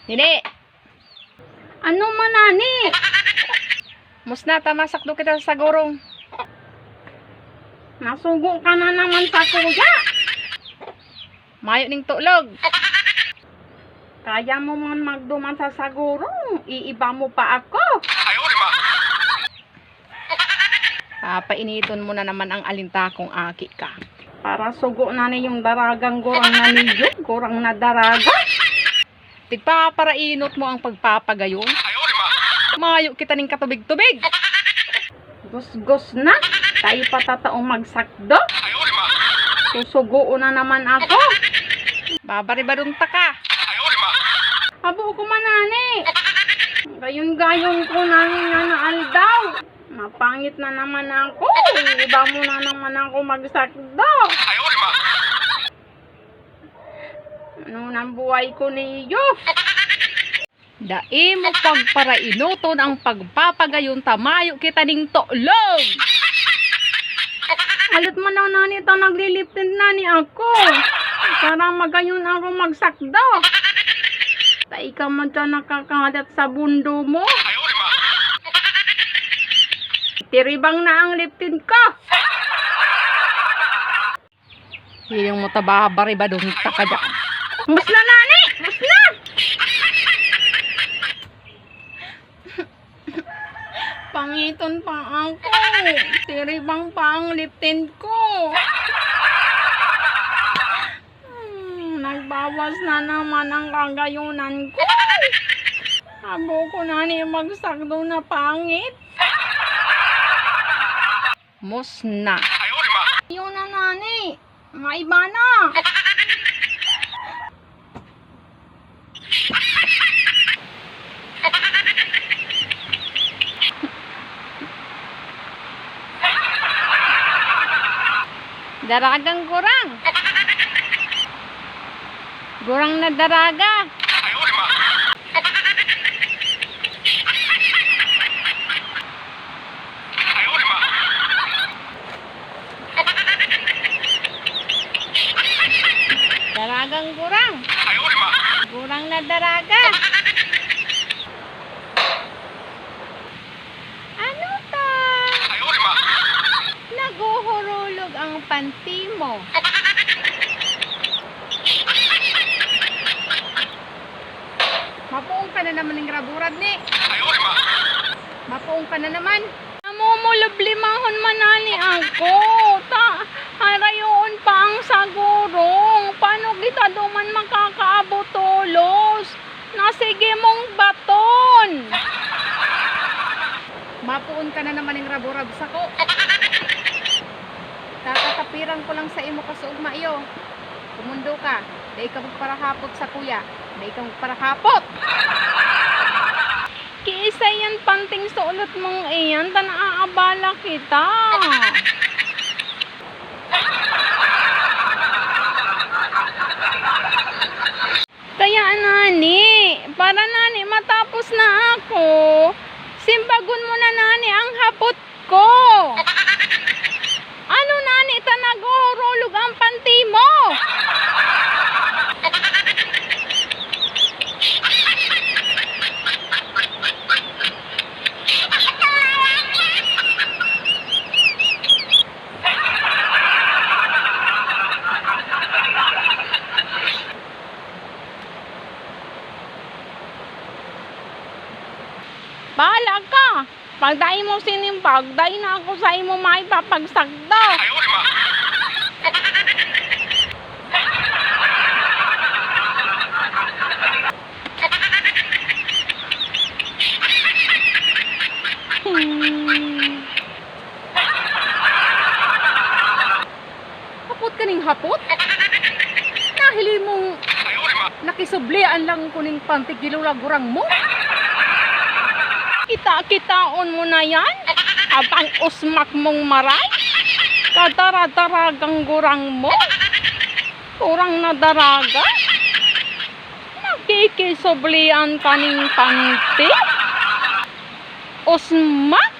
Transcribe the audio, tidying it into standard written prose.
Hindi. Ano man ani? Musna tamasakdo kita sa gurong. Nasugo ka na naman sa kuya. Mayo ning tulog. Kaya mo man magduman sa sagurong. Iiba mo pa ako. Papainiton mo na naman ang alintakong aki ka. Para sugo na ni yung daragang gurang na niyo. Gurang na daraga. Tigpaparainot mo ang pagpapagayon. Mayo kita ning katubig-tubig. Gus-gus na. Tayo patataong magsakdo. Susugo na naman ako. Babaribadunta ka. Abo ko manani. Gayon-gayon ko nani nga naaldaw. Mapangit na naman ako. Iba mo na naman ako magsakdo. Ano nang buhay ko niyo? Dai mo pagparainuton ang pagpapagayon tamayo kita ning tulog. Alit man daw nani ito nagliliptin nani ako. Para magayon ako magsakdo. Tay ka man dyan nakakadat sa bundo mo. Tiribang na ang liptin ko. Hiling mo tababaribadunta ka dyan. Mas na nani! Mas na! Pangiton pa ako. Tiribang pa ang liptin ko. Nagbawas na naman ang kagayunan ko. Abo ko na ni magsakdo na pangit. Musna. Yun na nani. Maiba na. Daragang gurang. Gurang na daraga. Daragang gurang. Gurang na daraga. Ano ta? Naguhurulog ang panty mo. Mapuong ka na naman ng graburad ni. Mapuong ka na naman. Namumulublimahon manani ako. Harayoon pa ang sagurong. Paano kita duman makakaabot tulos? Nasige mong baton. Mapuon ka na naman ng raburab sa ko. Tatatapiran ko lang sa imo kasuugma iyo. Kumundo ka. Dahil ka magparahapot sa kuya. Dahil ka magparahapot. Kiisa yan panting sa ulot mong iyan. Tanaabala kita. Kaya nani, para nani matapos na ako, simbagon mo na nani ang hapot ko. Ano nani, nagurulog ang panty mo? Bahala ka. Pag dahil mo sinimpag, dahil na ako sa imo maipapagsagdo. Hapot ka ning hapot? Nahili mong nakisublian lang ko ning pantigilula gurang mo? Kita-kitaon mo na yan? Abang usmak mong maray? Kadara-daragang gurang mo? Kurang na daraga? Nakikisublian ka ning panty? Usmak?